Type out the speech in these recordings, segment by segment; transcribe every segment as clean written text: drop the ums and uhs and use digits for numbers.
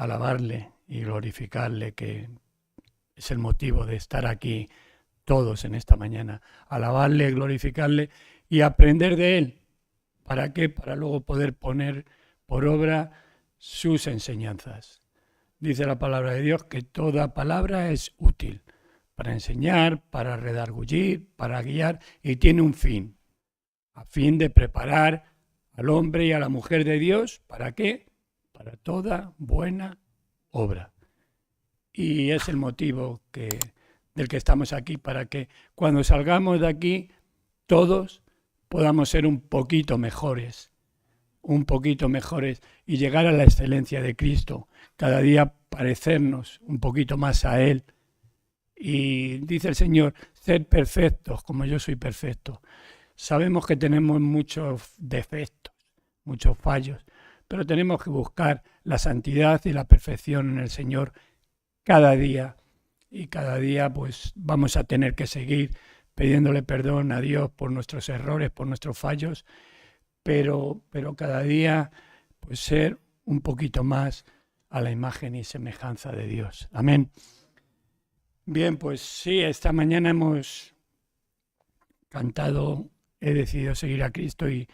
alabarle y glorificarle, que es el motivo de estar aquí todos en esta mañana. Alabarle, glorificarle y aprender de él. ¿Para qué? Para luego poder poner por obra sus enseñanzas. Dice la palabra de Dios que toda palabra es útil para enseñar, para redargullir, para guiar, y tiene un fin, a fin de preparar al hombre y a la mujer de Dios. ¿Para qué? Para toda buena obra. Y es el motivo del que estamos aquí, para que cuando salgamos de aquí todos podamos ser un poquito mejores y llegar a la excelencia de Cristo, cada día parecernos un poquito más a Él. Y dice el Señor, sed perfectos como yo soy perfecto. Sabemos que tenemos muchos defectos, muchos fallos, pero tenemos que buscar la santidad y la perfección en el Señor cada día. Y cada día pues vamos a tener que seguir pidiéndole perdón a Dios por nuestros errores, por nuestros fallos, pero cada día pues ser un poquito más a la imagen y semejanza de Dios. Amén. Bien, pues sí, esta mañana hemos cantado He decidido seguir a Cristo y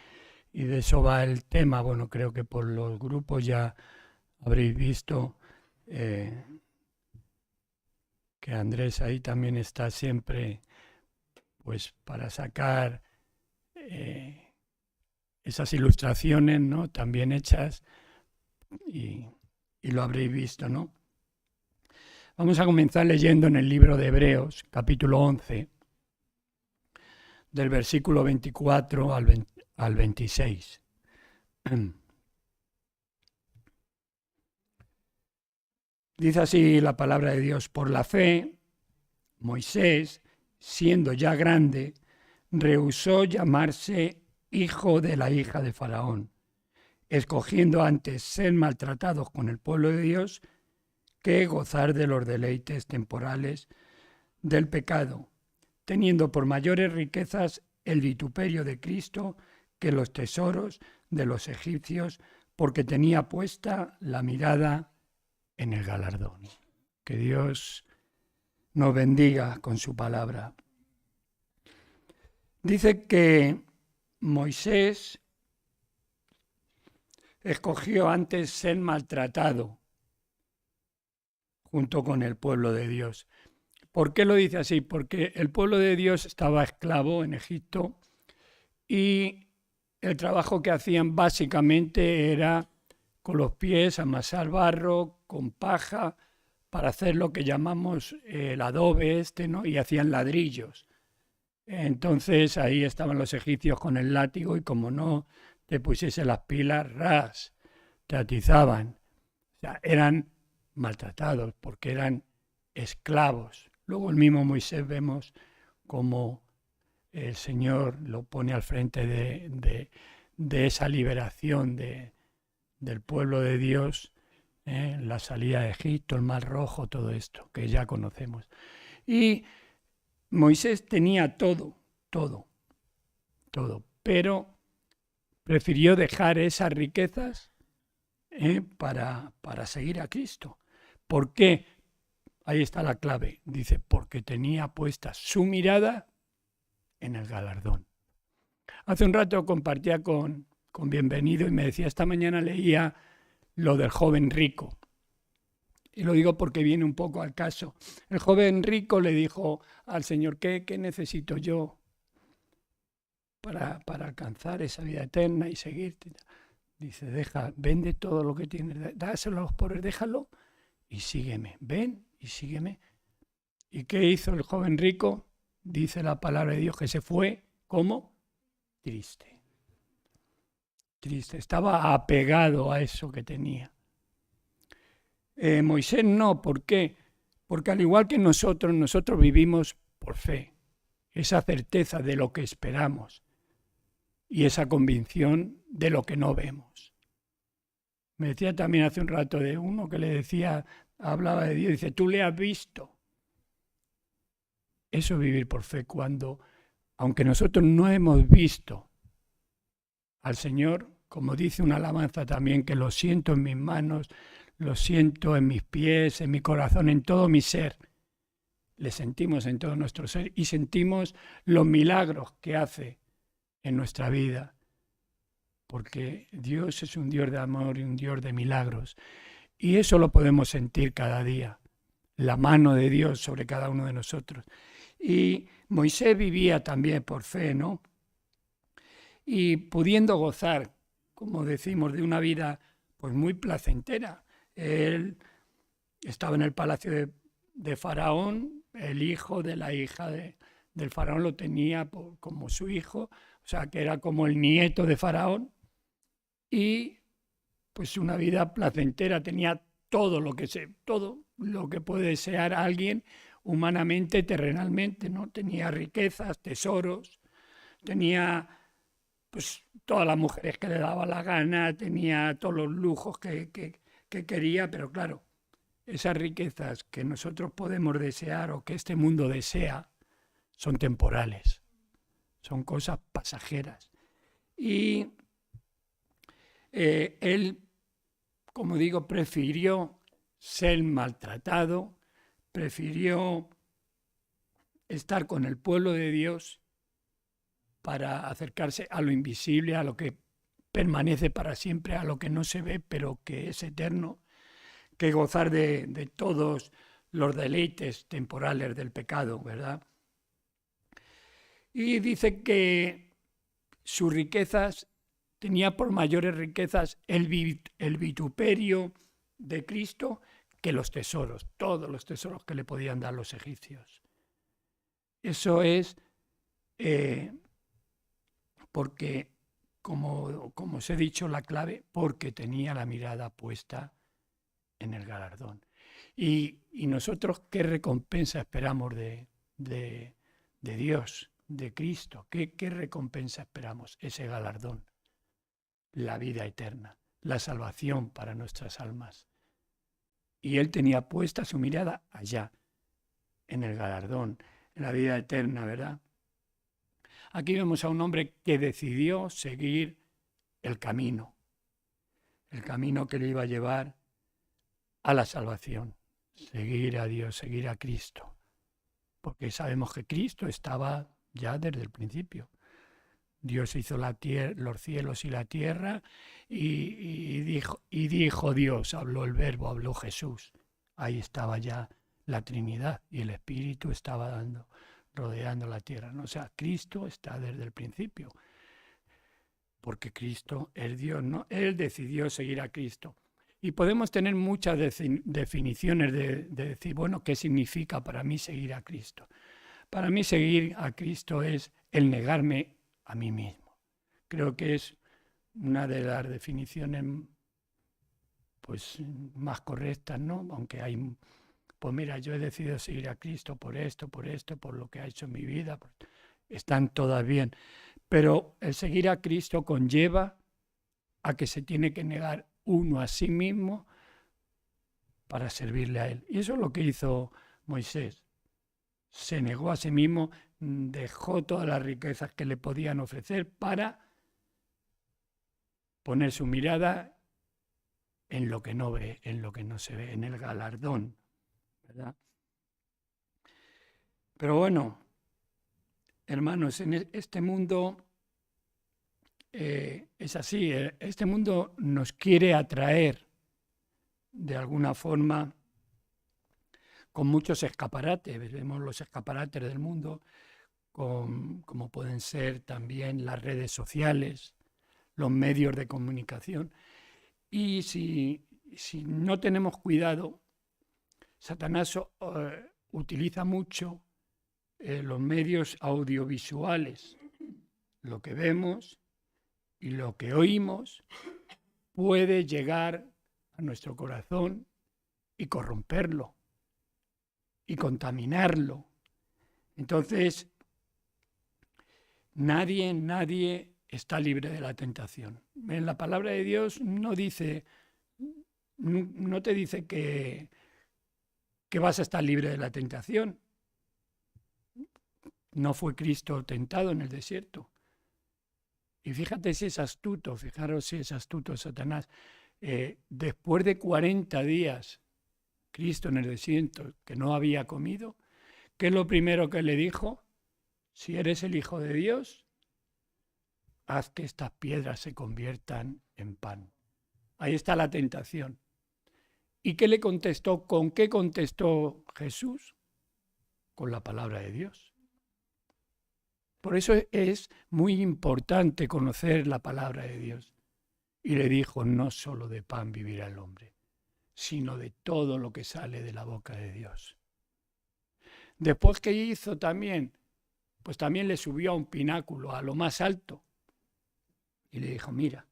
de eso va el tema. Bueno, creo que por los grupos ya habréis visto que Andrés ahí también está siempre pues para sacar esas ilustraciones, ¿no? También hechas y lo habréis visto, ¿no? Vamos a comenzar leyendo en el libro de Hebreos, capítulo 11, del versículo 24 al 26. Dice así la palabra de Dios: por la fe, Moisés, siendo ya grande, rehusó llamarse hijo de la hija de Faraón, escogiendo antes ser maltratados con el pueblo de Dios que gozar de los deleites temporales del pecado, teniendo por mayores riquezas el vituperio de Cristo que los tesoros de los egipcios, porque tenía puesta la mirada en el galardón. Que Dios nos bendiga con su palabra. Dice que Moisés escogió antes ser maltratado junto con el pueblo de Dios. ¿Por qué lo dice así? Porque el pueblo de Dios estaba esclavo en Egipto y el trabajo que hacían básicamente era con los pies amasar barro, con paja, para hacer lo que llamamos el adobe ¿no? Y hacían ladrillos. Entonces ahí estaban los egipcios con el látigo y como no te pusiese las pilas, ras, te atizaban. O sea, eran maltratados porque eran esclavos. Luego el mismo Moisés vemos como el Señor lo pone al frente de esa liberación del pueblo de Dios, la salida de Egipto, el Mar Rojo, todo esto que ya conocemos. Y Moisés tenía todo, pero prefirió dejar esas riquezas para seguir a Cristo. ¿Por qué? Ahí está la clave. Dice, porque tenía puesta su mirada en el galardón. Hace un rato compartía con Bienvenido y me decía, esta mañana leía lo del joven rico. Y lo digo porque viene un poco al caso. El joven rico le dijo al Señor, ¿qué necesito yo para alcanzar esa vida eterna y seguirte? Dice, vende todo lo que tienes, dáselo a los pobres, déjalo y sígueme. Ven y sígueme. ¿Y qué hizo el joven rico? Dice la palabra de Dios que se fue, ¿cómo? Triste. Estaba apegado a eso que tenía. Moisés no, ¿por qué? Porque al igual que nosotros vivimos por fe, esa certeza de lo que esperamos y esa convicción de lo que no vemos. Me decía también hace un rato de uno que le decía, hablaba de Dios, dice, tú le has visto. Eso es vivir por fe, cuando, aunque nosotros no hemos visto al Señor, como dice una alabanza también, que lo siento en mis manos, lo siento en mis pies, en mi corazón, en todo mi ser. Le sentimos en todo nuestro ser y sentimos los milagros que hace en nuestra vida. Porque Dios es un Dios de amor y un Dios de milagros. Y eso lo podemos sentir cada día. La mano de Dios sobre cada uno de nosotros. Y Moisés vivía también por fe, ¿no? Y pudiendo gozar, como decimos, de una vida pues muy placentera. Él estaba en el palacio de Faraón, el hijo de la hija del Faraón lo tenía como su hijo, o sea que era como el nieto de Faraón, y pues una vida placentera, tenía todo lo que puede desear alguien humanamente, terrenalmente, ¿no? Tenía riquezas, tesoros, tenía pues todas las mujeres que le daba la gana, tenía todos los lujos que quería, pero claro, esas riquezas que nosotros podemos desear o que este mundo desea son temporales, son cosas pasajeras. Y él, como digo, prefirió ser maltratado, prefirió estar con el pueblo de Dios para acercarse a lo invisible, a lo que permanece para siempre, a lo que no se ve, pero que es eterno, que gozar de todos los deleites temporales del pecado, ¿verdad? Y dice que sus riquezas, tenía por mayores riquezas el vituperio de Cristo que los tesoros, todos los tesoros que le podían dar los egipcios. Eso es porque, como os he dicho, la clave, porque tenía la mirada puesta en el galardón. Y nosotros, ¿qué recompensa esperamos de Dios, de Cristo? ¿Qué recompensa esperamos? Ese galardón, la vida eterna, la salvación para nuestras almas. Y él tenía puesta su mirada allá, en el galardón, en la vida eterna, ¿verdad? Aquí vemos a un hombre que decidió seguir el camino que le iba a llevar a la salvación, seguir a Dios, seguir a Cristo, porque sabemos que Cristo estaba ya desde el principio. Dios hizo los cielos y la tierra y dijo Dios, habló el Verbo, habló Jesús. Ahí estaba ya la Trinidad y el Espíritu estaba rodeando la tierra, ¿no? O sea, Cristo está desde el principio, porque Cristo es Dios, ¿no? Él decidió seguir a Cristo. Y podemos tener muchas definiciones de decir, bueno, ¿qué significa para mí seguir a Cristo? Para mí seguir a Cristo es el negarme a mí mismo. Creo que es una de las definiciones pues, más correctas, ¿no? Aunque hay, pues mira, yo he decidido seguir a Cristo por esto, por lo que ha hecho en mi vida. Están todas bien. Pero el seguir a Cristo conlleva a que se tiene que negar uno a sí mismo para servirle a Él. Y eso es lo que hizo Moisés. Se negó a sí mismo, dejó todas las riquezas que le podían ofrecer para poner su mirada en lo que no ve, en lo que no se ve, en el galardón, ¿verdad? Pero bueno, hermanos, en este mundo es así, este mundo nos quiere atraer de alguna forma con muchos escaparates. Vemos los escaparates del mundo, como pueden ser también las redes sociales, los medios de comunicación. Y si no tenemos cuidado, Satanás utiliza mucho los medios audiovisuales. Lo que vemos y lo que oímos puede llegar a nuestro corazón y corromperlo y contaminarlo. Entonces, nadie está libre de la tentación. En la palabra de Dios no te dice que vas a estar libre de la tentación. No fue Cristo tentado en el desierto. Y fíjate si es astuto, fijaros si es astuto Satanás. después de 40 días, Cristo en el desierto, que no había comido, ¿qué es lo primero que le dijo? Si eres el Hijo de Dios, haz que estas piedras se conviertan en pan. Ahí está la tentación. ¿Y qué le contestó? ¿Con qué contestó Jesús? Con la palabra de Dios. Por eso es muy importante conocer la palabra de Dios. Y le dijo, no solo de pan vivirá el hombre, sino de todo lo que sale de la boca de Dios. Después, ¿qué hizo también? Pues también le subió a un pináculo, a lo más alto. Y le dijo, mira,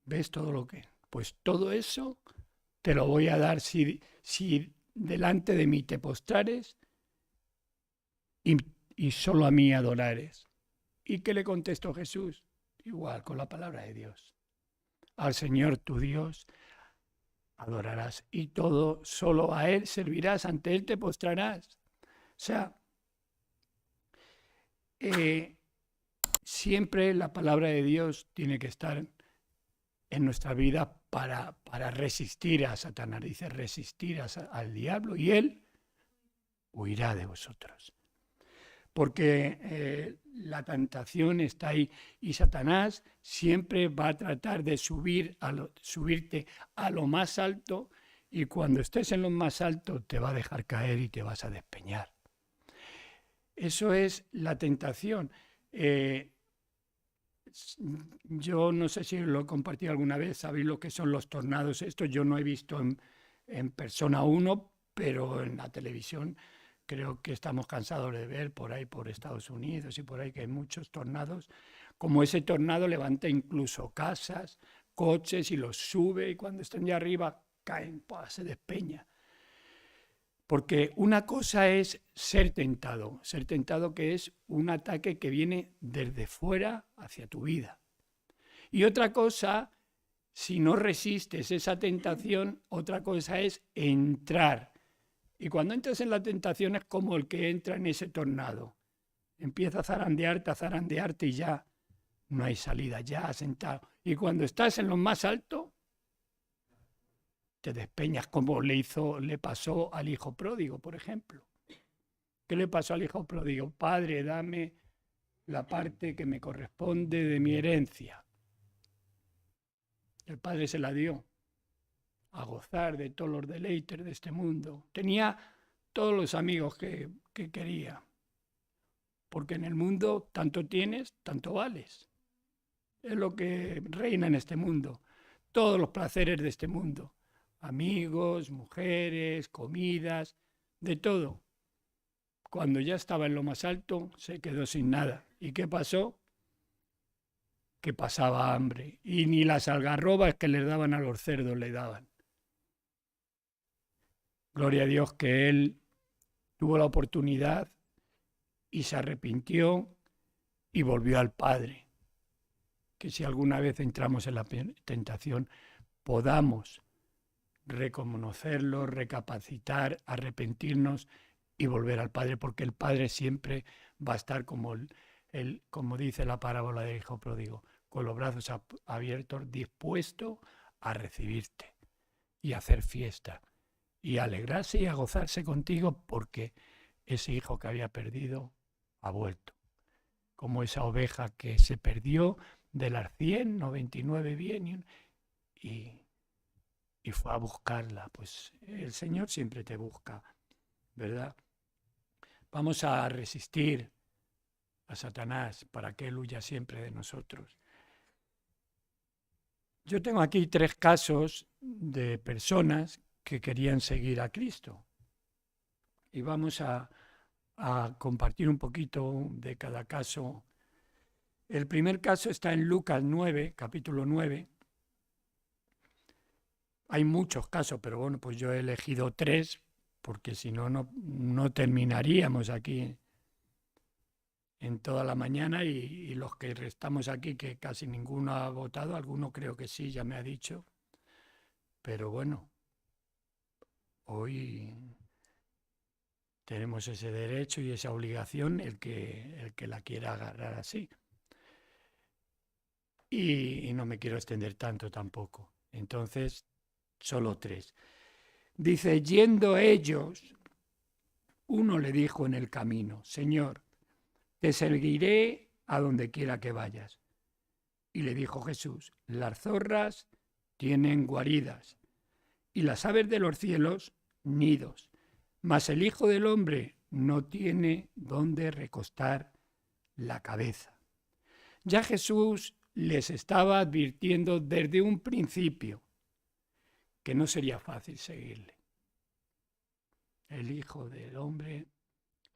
¿ves todo lo que? Pues todo eso te lo voy a dar si delante de mí te postrares y solo a mí adorares. ¿Y qué le contestó Jesús? Igual, con la palabra de Dios. Al Señor tu Dios adorarás y todo solo a Él servirás, ante Él te postrarás. O sea, siempre la palabra de Dios tiene que estar en nuestra vida para resistir a Satanás. Dice, resistir al diablo y Él huirá de vosotros. Porque la tentación está ahí y Satanás siempre va a tratar de subirte a lo más alto y cuando estés en lo más alto te va a dejar caer y te vas a despeñar. Eso es la tentación. Yo no sé si lo he compartido alguna vez, sabéis lo que son los tornados. Esto yo no he visto en persona uno, pero en la televisión creo que estamos cansados de ver por ahí, por Estados Unidos y por ahí, que hay muchos tornados. Como ese tornado levanta incluso casas, coches y los sube y cuando están ya arriba caen, se despeña. Porque una cosa es ser tentado que es un ataque que viene desde fuera hacia tu vida. Y otra cosa, si no resistes esa tentación, otra cosa es entrar. Y cuando entras en la tentación es como el que entra en ese tornado. Empieza a zarandearte y ya no hay salida, ya has entrado. Y cuando estás en lo más alto, te despeñas, como le pasó al hijo pródigo, por ejemplo. ¿Qué le pasó al hijo pródigo? Padre, dame la parte que me corresponde de mi herencia. El padre se la dio a gozar de todos los deleites de este mundo. Tenía todos los amigos que quería. Porque en el mundo tanto tienes, tanto vales. Es lo que reina en este mundo. Todos los placeres de este mundo. Amigos, mujeres, comidas, de todo. Cuando ya estaba en lo más alto, se quedó sin nada. ¿Y qué pasó? Que pasaba hambre. Y ni las algarrobas que les daban a los cerdos le daban. Gloria a Dios que él tuvo la oportunidad y se arrepintió y volvió al Padre. Que si alguna vez entramos en la tentación, podamos reconocerlo, recapacitar, arrepentirnos y volver al Padre, porque el Padre siempre va a estar como dice la parábola del hijo pródigo, con los brazos abiertos, dispuesto a recibirte y a hacer fiesta y a alegrarse y a gozarse contigo porque ese hijo que había perdido ha vuelto. Como esa oveja que se perdió de las 100, 99 bien y fue a buscarla. Pues el Señor siempre te busca, ¿verdad? Vamos a resistir a Satanás para que él huya siempre de nosotros. Yo tengo aquí 3 casos de personas que querían seguir a Cristo. Y vamos a compartir un poquito de cada caso. El primer caso está en Lucas 9, capítulo 9. Hay muchos casos, pero bueno, pues yo he elegido 3, porque si no, no terminaríamos aquí en toda la mañana y los que estamos aquí, que casi ninguno ha votado, alguno creo que sí, ya me ha dicho, pero bueno, hoy tenemos ese derecho y esa obligación, el que la quiera agarrar así. y no me quiero extender tanto tampoco. Entonces, solo 3. Dice, yendo ellos, uno le dijo en el camino, Señor, te seguiré a donde quiera que vayas. Y le dijo Jesús, las zorras tienen guaridas y las aves de los cielos nidos, mas el Hijo del Hombre no tiene dónde recostar la cabeza. Ya Jesús les estaba advirtiendo desde un principio que no sería fácil seguirle. El Hijo del Hombre,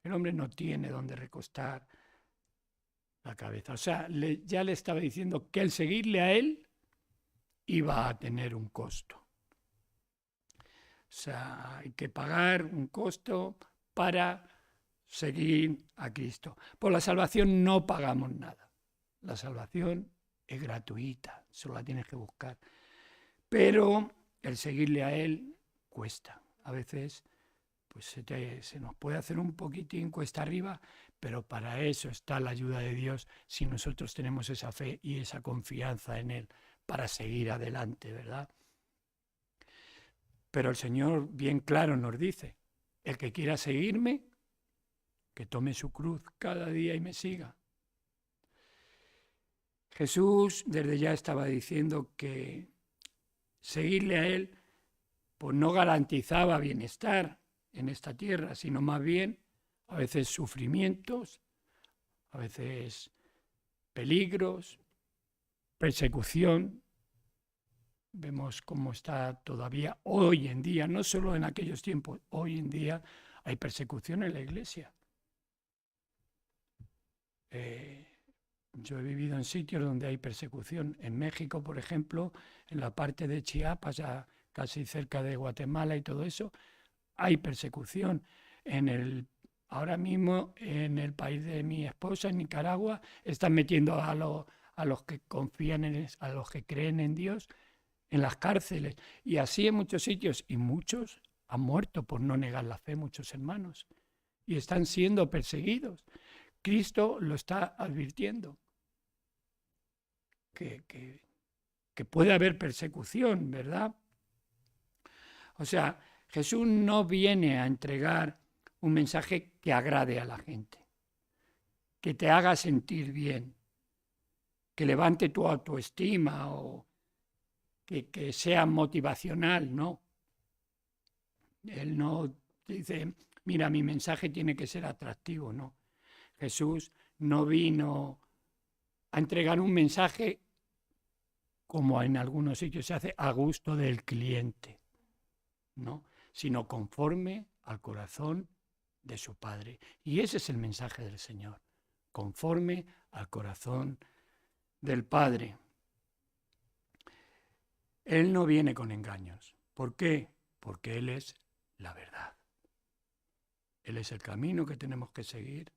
el hombre no tiene dónde recostar la cabeza. O sea, ya le estaba diciendo que el seguirle a él iba a tener un costo. O sea, hay que pagar un costo para seguir a Cristo. Por la salvación no pagamos nada. La salvación es gratuita, solo la tienes que buscar. Pero el seguirle a Él cuesta. A veces pues se nos puede hacer un poquitín cuesta arriba, pero para eso está la ayuda de Dios si nosotros tenemos esa fe y esa confianza en Él para seguir adelante, ¿verdad? Pero el Señor bien claro nos dice, el que quiera seguirme, que tome su cruz cada día y me siga. Jesús desde ya estaba diciendo que seguirle a Él pues no garantizaba bienestar en esta tierra, sino más bien a veces sufrimientos, a veces peligros, persecución. Vemos cómo está todavía hoy en día, no solo en aquellos tiempos, hoy en día hay persecución en la iglesia. Yo he vivido en sitios donde hay persecución. En México, por ejemplo, en la parte de Chiapas, ya casi cerca de Guatemala y todo eso, hay persecución. Ahora mismo en el país de mi esposa, en Nicaragua, están metiendo a los que confían a los que creen en Dios, en las cárceles. Y así en muchos sitios. Y muchos han muerto por no negar la fe, muchos hermanos. Y están siendo perseguidos. Cristo lo está advirtiendo. Que puede haber persecución, ¿verdad? O sea, Jesús no viene a entregar un mensaje que agrade a la gente, que te haga sentir bien, que levante tu autoestima o que sea motivacional, ¿no? Él no dice, mira, mi mensaje tiene que ser atractivo, ¿no? Jesús no vino a entregar un mensaje como en algunos sitios se hace a gusto del cliente, ¿no? Sino conforme al corazón de su Padre. Y ese es el mensaje del Señor, conforme al corazón del Padre. Él no viene con engaños. ¿Por qué? Porque Él es la verdad. Él es el camino que tenemos que seguir,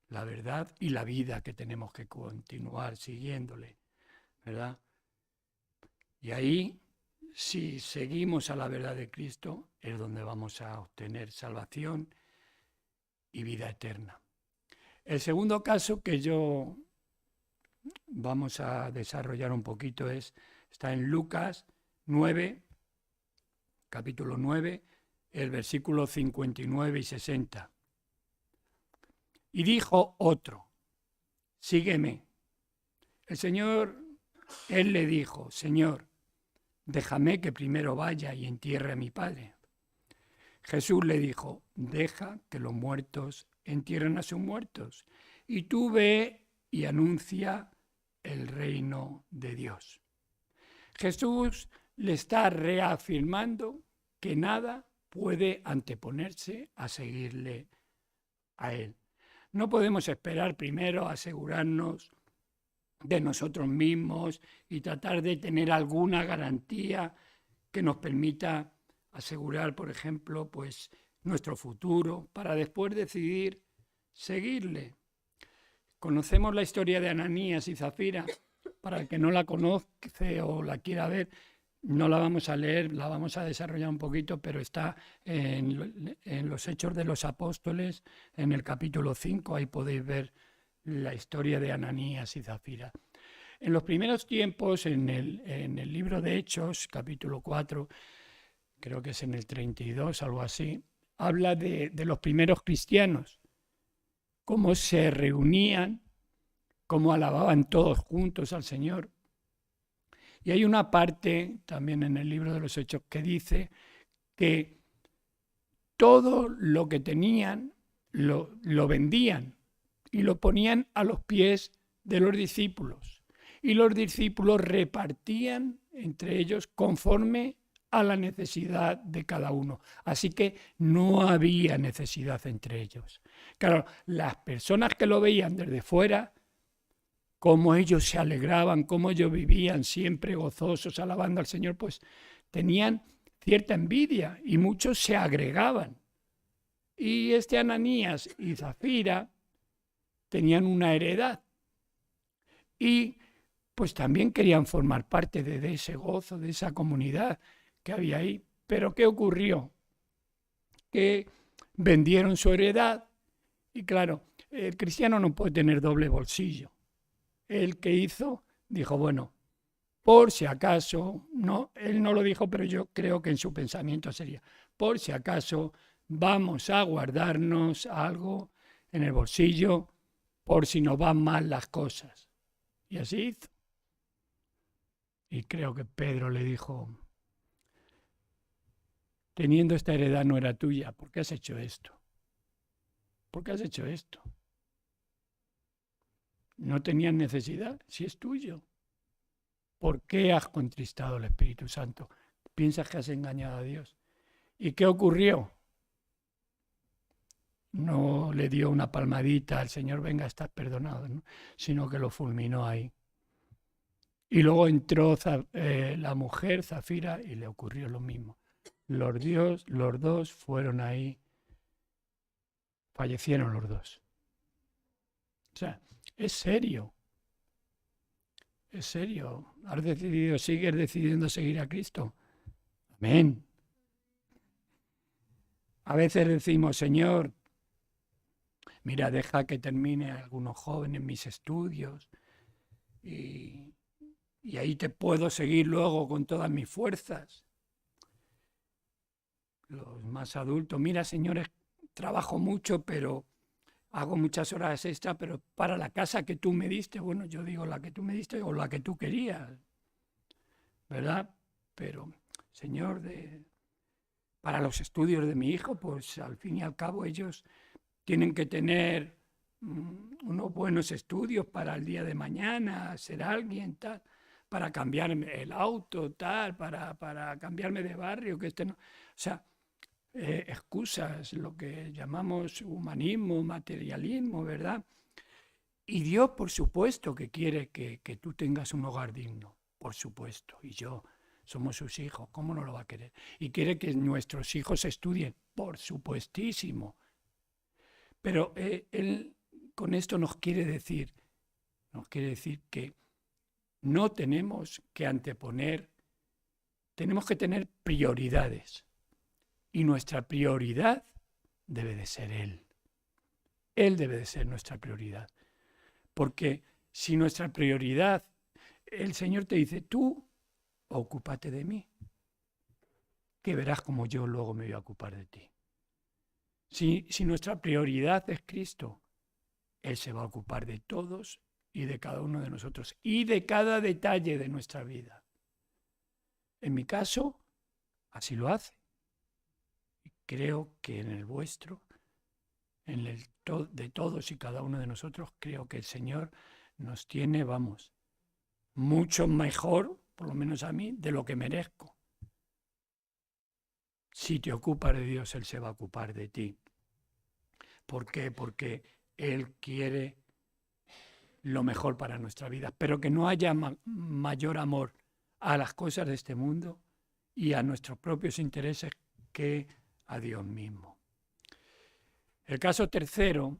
la verdad y la vida que tenemos que continuar siguiéndole, ¿verdad? Y ahí, si seguimos a la verdad de Cristo, es donde vamos a obtener salvación y vida eterna. El segundo caso que vamos a desarrollar un poquito está en Lucas 9, capítulo 9, el versículo 59 y 60. Y dijo otro, sígueme. Él le dijo, Señor, déjame que primero vaya y entierre a mi padre. Jesús le dijo, deja que los muertos entierren a sus muertos, y tú ve y anuncia el reino de Dios. Jesús le está reafirmando que nada puede anteponerse a seguirle a Él. No podemos esperar primero asegurarnos de nosotros mismos y tratar de tener alguna garantía que nos permita asegurar, por ejemplo, pues nuestro futuro, para después decidir seguirle. Conocemos la historia de Ananías y Zafira. Para el que no la conoce o la quiera ver, no la vamos a leer, la vamos a desarrollar un poquito, pero está en los Hechos de los Apóstoles, en el capítulo 5, ahí podéis ver la historia de Ananías y Zafira. En los primeros tiempos, en el libro de Hechos, capítulo 4, creo que es en el 32, algo así, habla de los primeros cristianos, cómo se reunían, cómo alababan todos juntos al Señor. Y hay una parte también en el libro de los Hechos que dice que todo lo que tenían lo vendían y lo ponían a los pies de los discípulos. Y los discípulos repartían entre ellos conforme a la necesidad de cada uno. Así que no había necesidad entre ellos. Claro, las personas que lo veían desde fuera, cómo ellos se alegraban, cómo ellos vivían siempre gozosos, alabando al Señor, pues tenían cierta envidia y muchos se agregaban. Y Ananías y Zafira tenían una heredad y pues también querían formar parte de ese gozo, de esa comunidad que había ahí. Pero ¿qué ocurrió? Que vendieron su heredad y claro, el cristiano no puede tener doble bolsillo. El que hizo dijo, bueno, por si acaso, no, él no lo dijo, pero yo creo que en su pensamiento sería, por si acaso vamos a guardarnos algo en el bolsillo por si nos van mal las cosas. Y así hizo. Y creo que Pedro le dijo, teniendo esta heredad no era tuya, ¿por qué has hecho esto? ¿Por qué has hecho esto? No tenías necesidad, si es tuyo. ¿Por qué has contristado al Espíritu Santo? ¿Piensas que has engañado a Dios? ¿Y qué ocurrió? No le dio una palmadita al Señor, venga, estás perdonado, ¿no? Sino que lo fulminó ahí. Y luego entró la mujer, Zafira, y le ocurrió lo mismo. Los dos fueron ahí, fallecieron los dos. O sea, es serio. Es serio. Sigues decidiendo seguir a Cristo. Amén. A veces decimos, Señor, mira, deja que termine algunos jóvenes mis estudios y ahí te puedo seguir luego con todas mis fuerzas. Los más adultos, mira, señores, trabajo mucho, pero hago muchas horas extra, pero para la casa que tú me diste, bueno, yo digo la que tú me diste o la que tú querías, ¿verdad? Pero, Señor, para los estudios de mi hijo, pues al fin y al cabo ellos tienen que tener unos buenos estudios para el día de mañana, ser alguien, tal, para cambiarme el auto, tal, para cambiarme de barrio, que no. O sea, excusas, lo que llamamos humanismo, materialismo, ¿verdad? Y Dios, por supuesto, que quiere que tú tengas un hogar digno, por supuesto, y yo somos sus hijos, ¿cómo no lo va a querer? Y quiere que nuestros hijos estudien, por supuestísimo. Pero Él con esto nos quiere decir que no tenemos que anteponer, tenemos que tener prioridades. Y nuestra prioridad debe de ser Él. Él debe de ser nuestra prioridad. Porque si nuestra prioridad, el Señor te dice, tú ocúpate de mí, que verás como yo luego me voy a ocupar de ti. Si nuestra prioridad es Cristo, Él se va a ocupar de todos y de cada uno de nosotros y de cada detalle de nuestra vida. En mi caso, así lo hace. Y creo que en el vuestro, en el de todos y cada uno de nosotros, creo que el Señor nos tiene, vamos, mucho mejor, por lo menos a mí, de lo que merezco. Si te ocupas de Dios, Él se va a ocupar de ti. ¿Por qué? Porque Él quiere lo mejor para nuestra vida, pero que no haya mayor amor a las cosas de este mundo y a nuestros propios intereses que a Dios mismo. El caso tercero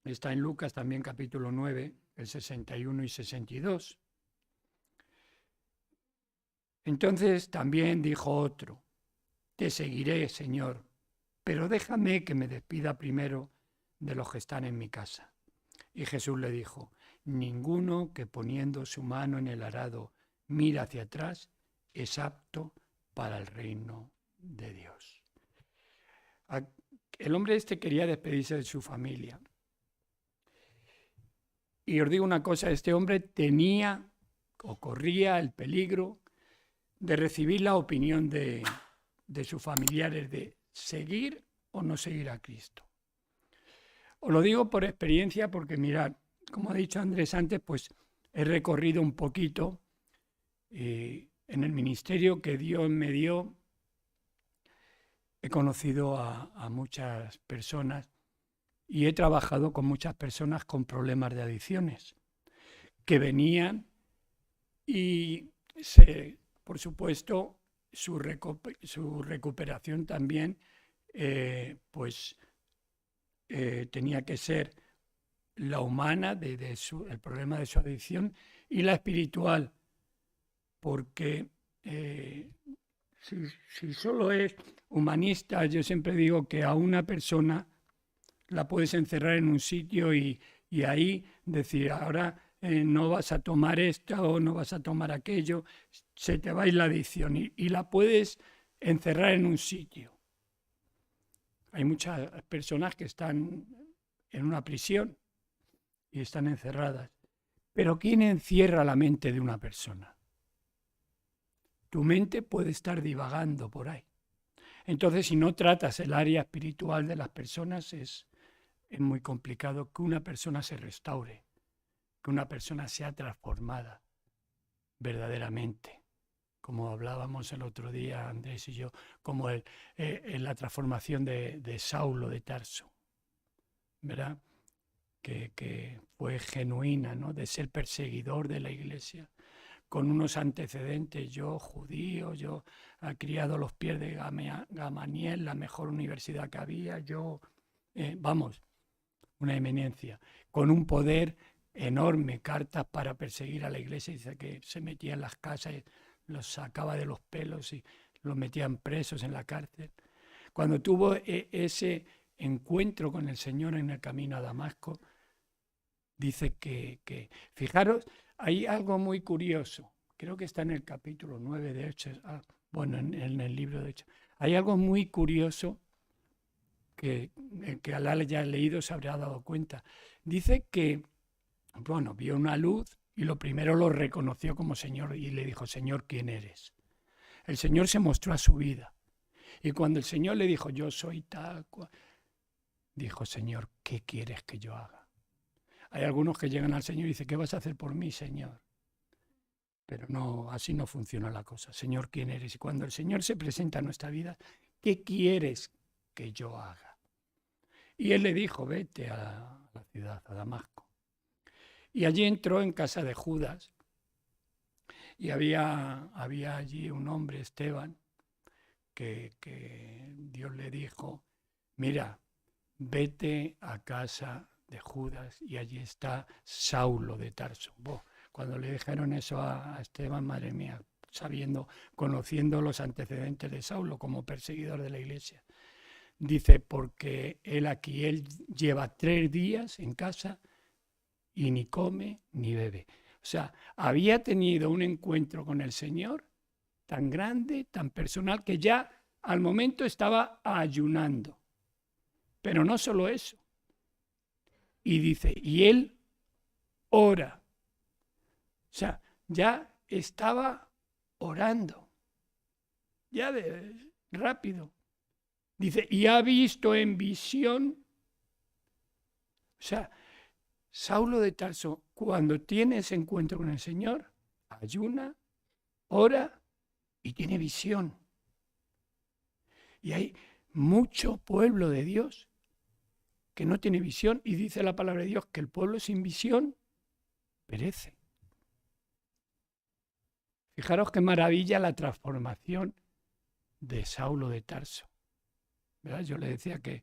está en Lucas también capítulo 9, el 61 y 62. Entonces también dijo otro, te seguiré, Señor, pero déjame que me despida primero de los que están en mi casa. Y Jesús le dijo, ninguno que poniendo su mano en el arado mira hacia atrás es apto para el reino de Dios. El hombre este quería despedirse de su familia. Y os digo una cosa, este hombre tenía o corría el peligro de recibir la opinión de sus familiares de seguir o no seguir a Cristo. Os lo digo por experiencia porque mirad, como ha dicho Andrés antes, pues he recorrido un poquito en el ministerio que Dios me dio. He conocido a muchas personas y he trabajado con muchas personas con problemas de adicciones que venían y por supuesto su recuperación también tenía que ser la humana el problema de su adicción y la espiritual, porque si solo es humanista, yo siempre digo que a una persona la puedes encerrar en un sitio y ahí decir, ahora no vas a tomar esto o no vas a tomar aquello, se te va a ir la adicción y la puedes encerrar en un sitio. Hay muchas personas que están en una prisión y están encerradas. Pero ¿quién encierra la mente de una persona? Tu mente puede estar divagando por ahí. Entonces, si no tratas el área espiritual de las personas, es muy complicado que una persona se restaure, que una persona sea transformada verdaderamente. Como hablábamos el otro día, Andrés y yo, como en la transformación de Saulo de Tarso, ¿verdad? Que fue genuina, ¿no? De ser perseguidor de la iglesia, con unos antecedentes, yo judío, yo he criado a los pies de Gamaliel, la mejor universidad que había, una eminencia, con un poder enorme, cartas para perseguir a la iglesia, dice que se metía en las casas y los sacaba de los pelos y los metían presos en la cárcel. Cuando tuvo ese encuentro con el Señor en el camino a Damasco, dice que fijaros, hay algo muy curioso, creo que está en el capítulo 9 de Hechos, en el libro de Hechos, hay algo muy curioso que al haya leído se habrá dado cuenta. Dice que, vio una luz y lo primero lo reconoció como Señor y le dijo, Señor, ¿quién eres? El Señor se mostró a su vida. Y cuando el Señor le dijo, yo soy tal cual, dijo, Señor, ¿qué quieres que yo haga? Hay algunos que llegan al Señor y dicen, ¿qué vas a hacer por mí, Señor? Pero no, así no funciona la cosa. Señor, ¿quién eres? Y cuando el Señor se presenta en nuestra vida, ¿qué quieres que yo haga? Y él le dijo, vete a la ciudad, a Damasco. Y allí entró en casa de Judas. Y había allí un hombre, Esteban, que Dios le dijo, mira, vete a casa de Judas y allí está Saulo de Tarso. Cuando le dijeron eso a Esteban, madre mía, conociendo los antecedentes de Saulo como perseguidor de la iglesia, dice, porque él lleva 3 días en casa y ni come ni bebe. O sea, había tenido un encuentro con el Señor tan grande, tan personal, que ya al momento estaba ayunando. Pero no solo eso. Y dice, y él ora. O sea, ya estaba orando. Ya rápido. Dice, y ha visto en visión. O sea, Saulo de Tarso, cuando tiene ese encuentro con el Señor, ayuna, ora y tiene visión. Y hay mucho pueblo de Dios que no tiene visión y dice la palabra de Dios que el pueblo sin visión perece. Fijaros qué maravilla la transformación de Saulo de Tarso. ¿Verdad? Yo le decía que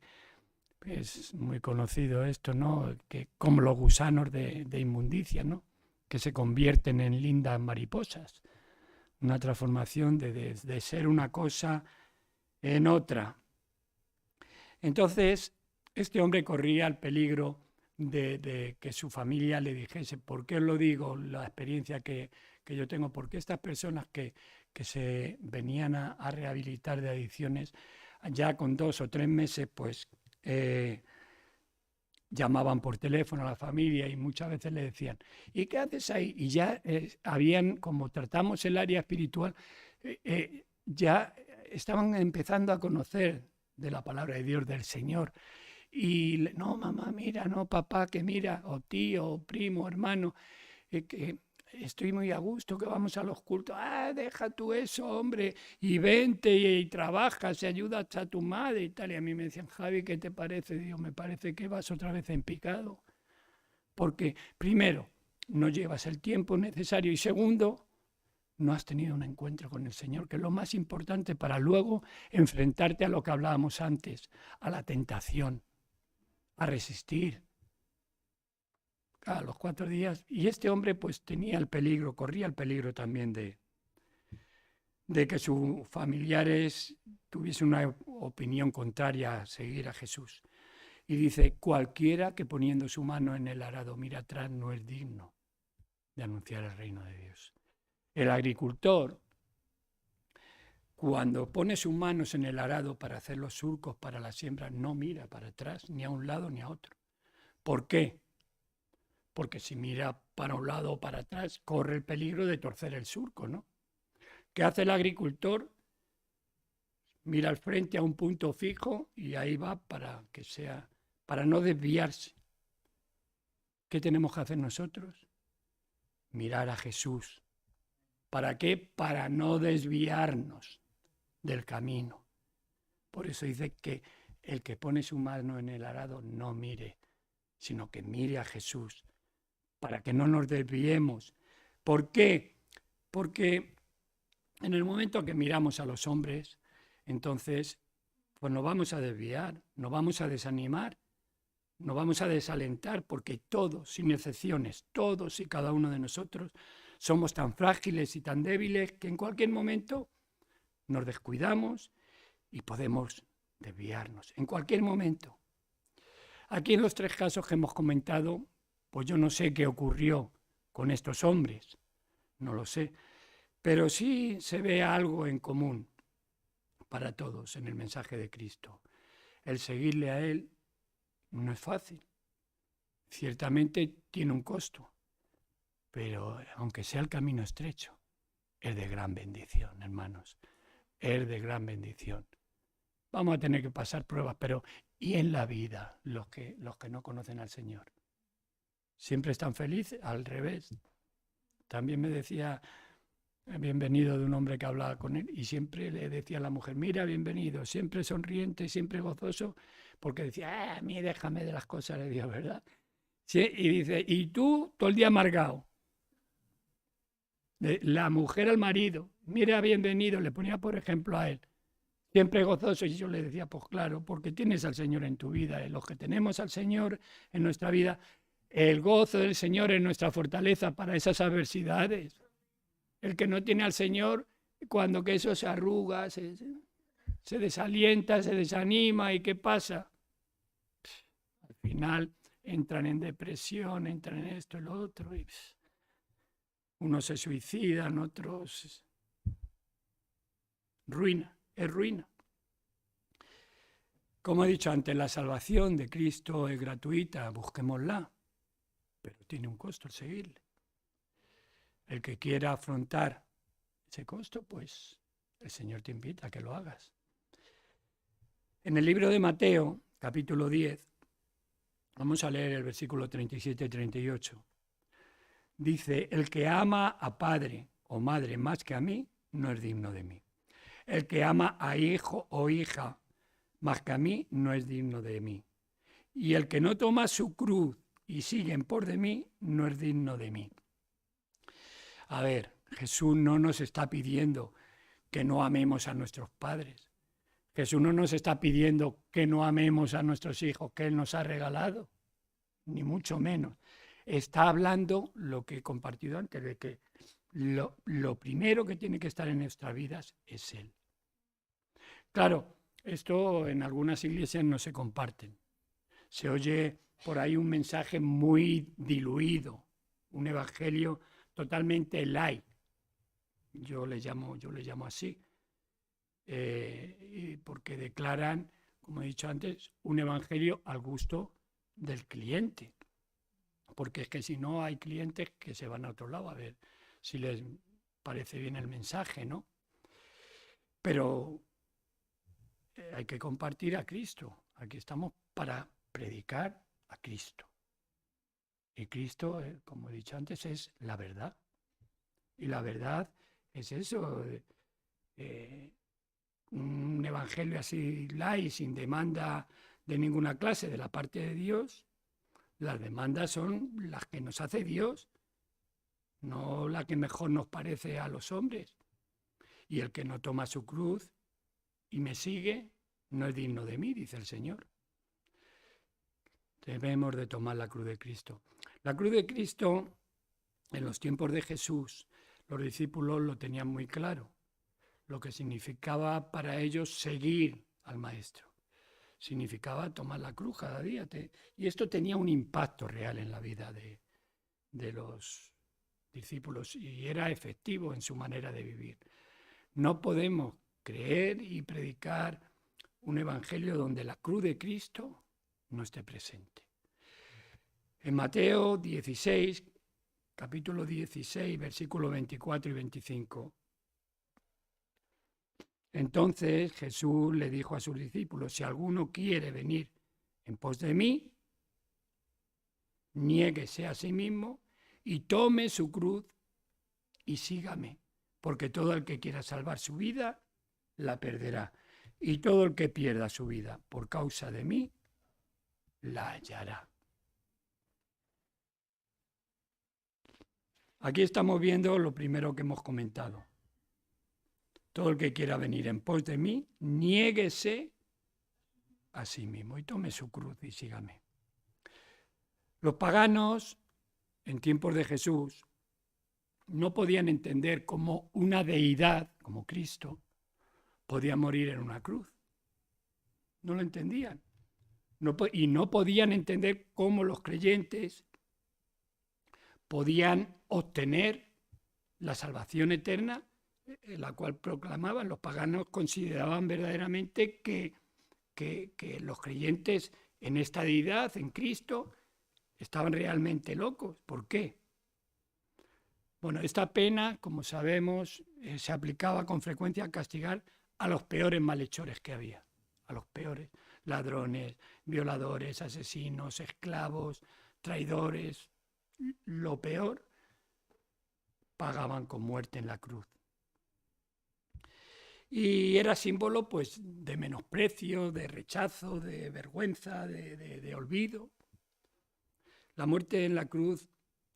es muy conocido esto, ¿no? Que como los gusanos de inmundicia, ¿no? Que se convierten en lindas mariposas. Una transformación de ser una cosa en otra. Entonces, este hombre corría el peligro de que su familia le dijese. ¿Por qué os lo digo? La experiencia que yo tengo, porque estas personas que se venían a rehabilitar de adicciones, ya con 2 o 3 meses, pues llamaban por teléfono a la familia y muchas veces le decían, ¿y qué haces ahí? Y ya habían, como tratamos el área espiritual, ya estaban empezando a conocer de la palabra de Dios, del Señor. Y no, mamá, mira, no, papá, que mira, o tío, o primo, hermano, que estoy muy a gusto, que vamos a los cultos. Ah, deja tú eso, hombre, y vente y trabajas y ayudas a tu madre y tal. Y a mí me decían, Javi, ¿qué te parece? Digo, me parece que vas otra vez en picado. Porque, primero, no llevas el tiempo necesario y segundo, no has tenido un encuentro con el Señor, que es lo más importante para luego enfrentarte a lo que hablábamos antes, a la tentación, a resistir. A los 4 días, y este hombre pues tenía el peligro, corría el peligro también de que sus familiares tuviesen una opinión contraria a seguir a Jesús. Y dice, cualquiera que poniendo su mano en el arado mira atrás no es digno de anunciar el reino de Dios. El agricultor, cuando pone sus manos en el arado para hacer los surcos para la siembra, no mira para atrás, ni a un lado ni a otro. ¿Por qué? Porque si mira para un lado o para atrás, corre el peligro de torcer el surco, ¿no? ¿Qué hace el agricultor? Mira al frente a un punto fijo y ahí va para no desviarse. ¿Qué tenemos que hacer nosotros? Mirar a Jesús. ¿Para qué? Para no desviarnos del camino. Por eso dice que el que pone su mano en el arado no mire, sino que mire a Jesús, para que no nos desviemos. ¿Por qué? Porque en el momento que miramos a los hombres, entonces, pues nos vamos a desviar, nos vamos a desanimar, nos vamos a desalentar, porque todos, sin excepciones, todos y cada uno de nosotros, somos tan frágiles y tan débiles que en cualquier momento nos descuidamos y podemos desviarnos, en cualquier momento. Aquí en los 3 casos que hemos comentado, pues yo no sé qué ocurrió con estos hombres, no lo sé, pero sí se ve algo en común para todos en el mensaje de Cristo. El seguirle a Él no es fácil, ciertamente tiene un costo, pero aunque sea el camino estrecho, es de gran bendición, hermanos, es de gran bendición. Vamos a tener que pasar pruebas, pero ¿y en la vida los que no conocen al Señor? ¿Siempre están felices? Al revés. También me decía bienvenido de un hombre que hablaba con él y siempre le decía a la mujer, mira, bienvenido, siempre sonriente, siempre gozoso, porque decía, a mí déjame de las cosas de Dios, ¿verdad? Sí, y dice, y tú todo el día amargado. La mujer al marido, mira, bienvenido, le ponía por ejemplo a él, siempre gozoso, y yo le decía, pues claro, porque tienes al Señor en tu vida, los que tenemos al Señor en nuestra vida, el gozo del Señor es nuestra fortaleza para esas adversidades. El que no tiene al Señor, cuando que eso se arruga, se desalienta, se desanima, ¿y qué pasa? Al final entran en depresión, entran en esto y lo otro, y unos se suicidan, otros ruina, es ruina. Como he dicho antes, la salvación de Cristo es gratuita, busquémosla, pero tiene un costo el seguirle. El que quiera afrontar ese costo, pues el Señor te invita a que lo hagas. En el libro de Mateo, capítulo 10, vamos a leer el versículo 37 y 38. Dice, el que ama a padre o madre más que a mí, no es digno de mí. El que ama a hijo o hija más que a mí, no es digno de mí. Y el que no toma su cruz y sigue en pos de mí, no es digno de mí. A ver, Jesús no nos está pidiendo que no amemos a nuestros padres. Jesús no nos está pidiendo que no amemos a nuestros hijos que Él nos ha regalado, ni mucho menos. Está hablando lo que he compartido antes, de que lo primero que tiene que estar en nuestras vidas es Él. Claro, esto en algunas iglesias no se comparten. Se oye por ahí un mensaje muy diluido, un evangelio totalmente light. Yo le llamo así, porque declaran, como he dicho antes, un evangelio al gusto del cliente. Porque es que si no hay clientes que se van a otro lado a ver si les parece bien el mensaje, ¿no? Pero hay que compartir a Cristo. Aquí estamos para predicar a Cristo. Y Cristo, como he dicho antes, es la verdad. Y la verdad es eso, un evangelio así light, sin demanda de ninguna clase de la parte de Dios. Las demandas son las que nos hace Dios, no la que mejor nos parece a los hombres. Y el que no toma su cruz y me sigue, no es digno de mí, dice el Señor. Debemos de tomar la cruz de Cristo. La cruz de Cristo, en los tiempos de Jesús, los discípulos lo tenían muy claro, lo que significaba para ellos seguir al Maestro. Significaba tomar la cruz cada día. Y esto tenía un impacto real en la vida de los discípulos y era efectivo en su manera de vivir. No podemos creer y predicar un evangelio donde la cruz de Cristo no esté presente. En Mateo 16, capítulo 16, versículos 24 y 25. Entonces Jesús le dijo a sus discípulos: si alguno quiere venir en pos de mí, niéguese a sí mismo y tome su cruz y sígame, porque todo el que quiera salvar su vida, la perderá. Y todo el que pierda su vida por causa de mí, la hallará. Aquí estamos viendo lo primero que hemos comentado. Todo el que quiera venir en pos de mí, niéguese a sí mismo y tome su cruz y sígame. Los paganos, en tiempos de Jesús, no podían entender cómo una deidad, como Cristo, podía morir en una cruz. No lo entendían. Y no podían entender cómo los creyentes podían obtener la salvación eterna, la cual proclamaban. Los paganos consideraban verdaderamente que los creyentes en esta deidad, en Cristo, estaban realmente locos. ¿Por qué? Bueno, esta pena, como sabemos, se aplicaba con frecuencia a castigar a los peores malhechores que había, a los peores ladrones, violadores, asesinos, esclavos, traidores. Lo peor, pagaban con muerte en la cruz. Y era símbolo, pues, de menosprecio, de rechazo, de vergüenza, de olvido. La muerte en la cruz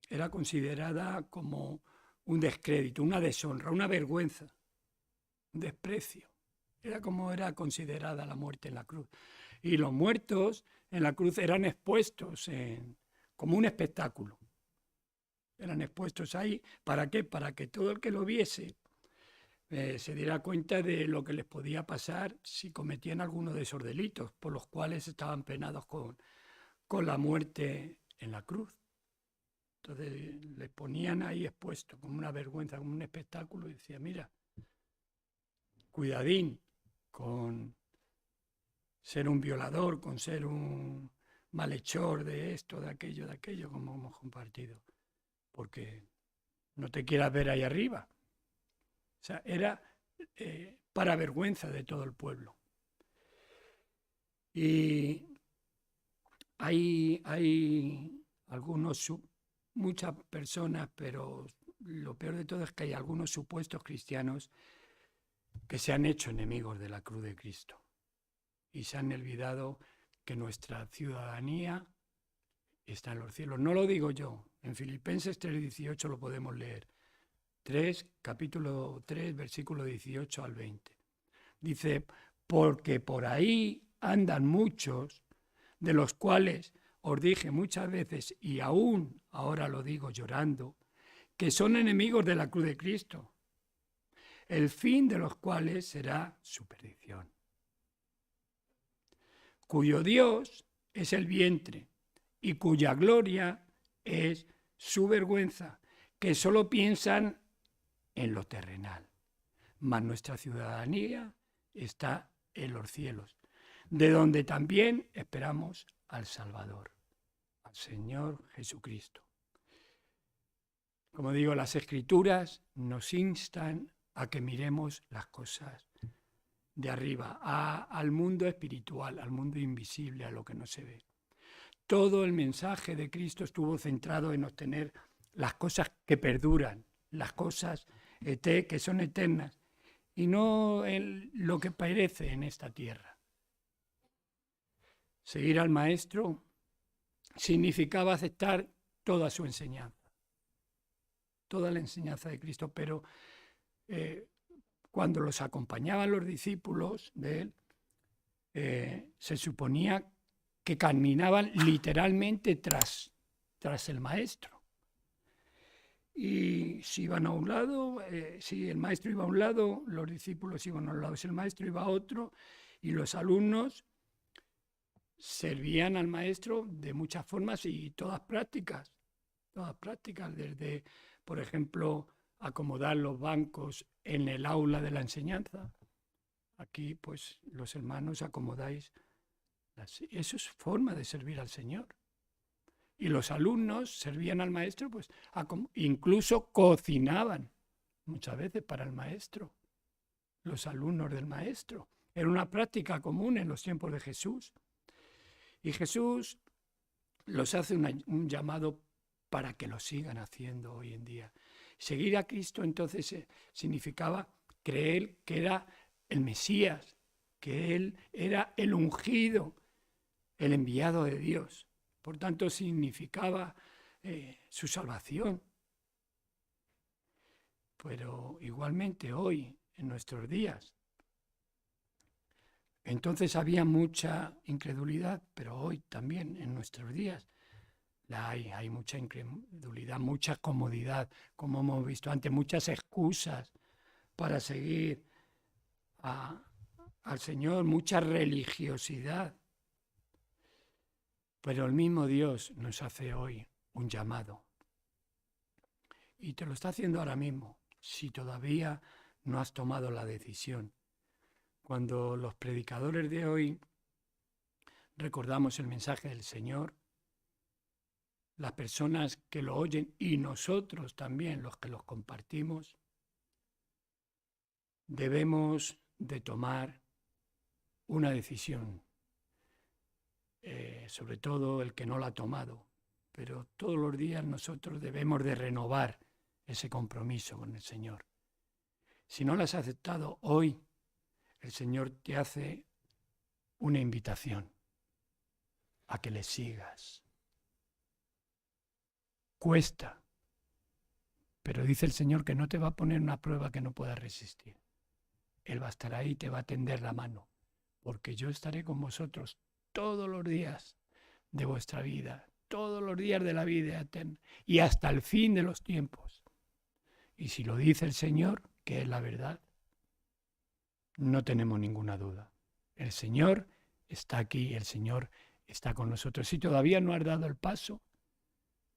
era considerada como un descrédito, una deshonra, una vergüenza, un desprecio. Era como era considerada la muerte en la cruz. Y los muertos en la cruz eran expuestos como un espectáculo. Eran expuestos ahí, ¿para qué? Para que todo el que lo viese se diera cuenta de lo que les podía pasar si cometían alguno de esos delitos, por los cuales estaban penados con la muerte en la cruz. Entonces les ponían ahí expuestos como una vergüenza, como un espectáculo, y decía: mira, cuidadín con ser un violador, con ser un malhechor de esto, de aquello, como hemos compartido, porque no te quieras ver ahí arriba. O sea, era para vergüenza de todo el pueblo. Y hay muchas personas, pero lo peor de todo es que hay algunos supuestos cristianos que se han hecho enemigos de la cruz de Cristo y se han olvidado que nuestra ciudadanía está en los cielos. No lo digo yo, en Filipenses 3:18 lo podemos leer. Capítulo 3, versículo 18 al 20. Dice: porque por ahí andan muchos, de los cuales os dije muchas veces, y aún ahora lo digo llorando, que son enemigos de la cruz de Cristo, el fin de los cuales será su perdición, cuyo Dios es el vientre y cuya gloria es su vergüenza, que solo piensan en lo terrenal. Mas nuestra ciudadanía está en los cielos, de donde también esperamos al Salvador, al Señor Jesucristo. Como digo, las Escrituras nos instan a que miremos las cosas de arriba, al mundo espiritual, al mundo invisible, a lo que no se ve. Todo el mensaje de Cristo estuvo centrado en obtener las cosas que perduran, las cosas que son eternas, y no en lo que perece en esta tierra. Seguir al Maestro significaba aceptar toda su enseñanza, toda la enseñanza de Cristo, pero cuando los acompañaban los discípulos de él, se suponía que caminaban literalmente tras el Maestro. Y si iban a un lado, si el Maestro iba a un lado, los discípulos iban a un lado, si el Maestro iba a otro, y los alumnos servían al Maestro de muchas formas y todas prácticas, desde, por ejemplo, acomodar los bancos en el aula de la enseñanza. Aquí, pues, los hermanos acomodáis. Eso es forma de servir al Señor. Y los alumnos servían al Maestro, pues, incluso cocinaban muchas veces para el Maestro, los alumnos del Maestro. Era una práctica común en los tiempos de Jesús. Y Jesús los hace un llamado para que lo sigan haciendo hoy en día. Seguir a Cristo entonces significaba creer que era el Mesías, que Él era el ungido, el enviado de Dios. Por tanto, significaba su salvación. Pero igualmente hoy, en nuestros días, entonces había mucha incredulidad, pero hoy también en nuestros días hay mucha incredulidad, mucha comodidad, como hemos visto antes, muchas excusas para seguir al Señor, mucha religiosidad. Pero el mismo Dios nos hace hoy un llamado. Y te lo está haciendo ahora mismo, si todavía no has tomado la decisión. Cuando los predicadores de hoy recordamos el mensaje del Señor, las personas que lo oyen y nosotros también, los que los compartimos, debemos de tomar una decisión. Sobre todo el que no la ha tomado, pero todos los días nosotros debemos de renovar ese compromiso con el Señor. Si no lo has aceptado hoy, el Señor te hace una invitación a que le sigas. Cuesta, pero dice el Señor que no te va a poner una prueba que no puedas resistir. Él va a estar ahí y te va a tender la mano, porque yo estaré con vosotros todos los días de vuestra vida, todos los días de la vida eterna y hasta el fin de los tiempos. Y si lo dice el Señor, que es la verdad, no tenemos ninguna duda. El Señor está aquí, el Señor está con nosotros. Si todavía no has dado el paso,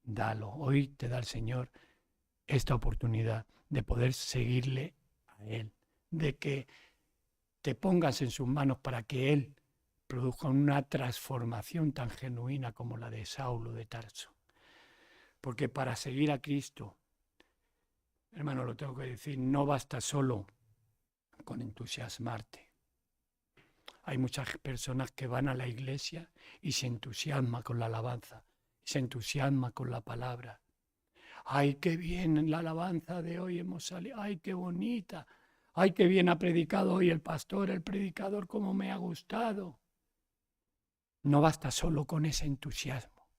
dalo. Hoy te da el Señor esta oportunidad de poder seguirle a Él, de que te pongas en sus manos para que Él produzca una transformación tan genuina como la de Saulo de Tarso. Porque para seguir a Cristo, hermano, lo tengo que decir, no basta solo con entusiasmarte. Hay muchas personas que van a la iglesia y se entusiasman con la alabanza, se entusiasman con la palabra. ¡Ay, qué bien la alabanza de hoy hemos salido! ¡Ay, qué bonita! ¡Ay, qué bien ha predicado hoy el pastor, el predicador, cómo me ha gustado! No basta solo con ese entusiasmo.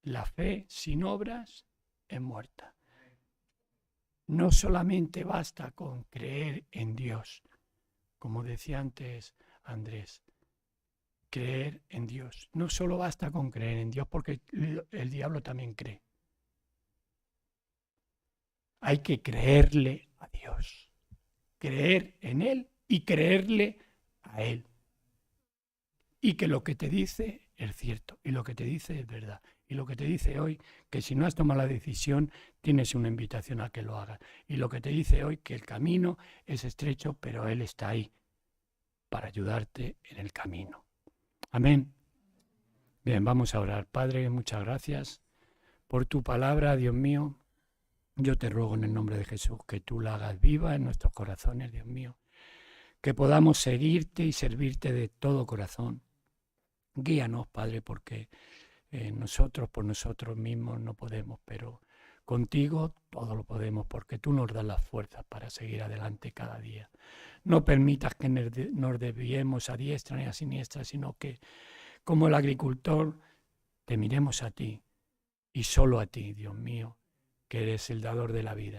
La fe sin obras es muerta. No solamente basta con creer en Dios, como decía antes Andrés, creer en Dios. No solo basta con creer en Dios, porque el diablo también cree. Hay que creerle a Dios, creer en Él y creerle a Él. Y que lo que te dice es cierto. Y lo que te dice es verdad. Y lo que te dice hoy, que si no has tomado la decisión, tienes una invitación a que lo hagas. Y lo que te dice hoy, que el camino es estrecho, pero Él está ahí para ayudarte en el camino. Amén. Bien, vamos a orar. Padre, muchas gracias por tu palabra, Dios mío. Yo te ruego en el nombre de Jesús que tú la hagas viva en nuestros corazones, Dios mío. Que podamos seguirte y servirte de todo corazón. Guíanos, Padre, porque nosotros por nosotros mismos no podemos, pero contigo todo lo podemos, porque tú nos das las fuerzas para seguir adelante cada día. No permitas que nos desviemos a diestra ni a siniestra, sino que, como el agricultor, te miremos a ti y solo a ti, Dios mío, que eres el dador de la vida.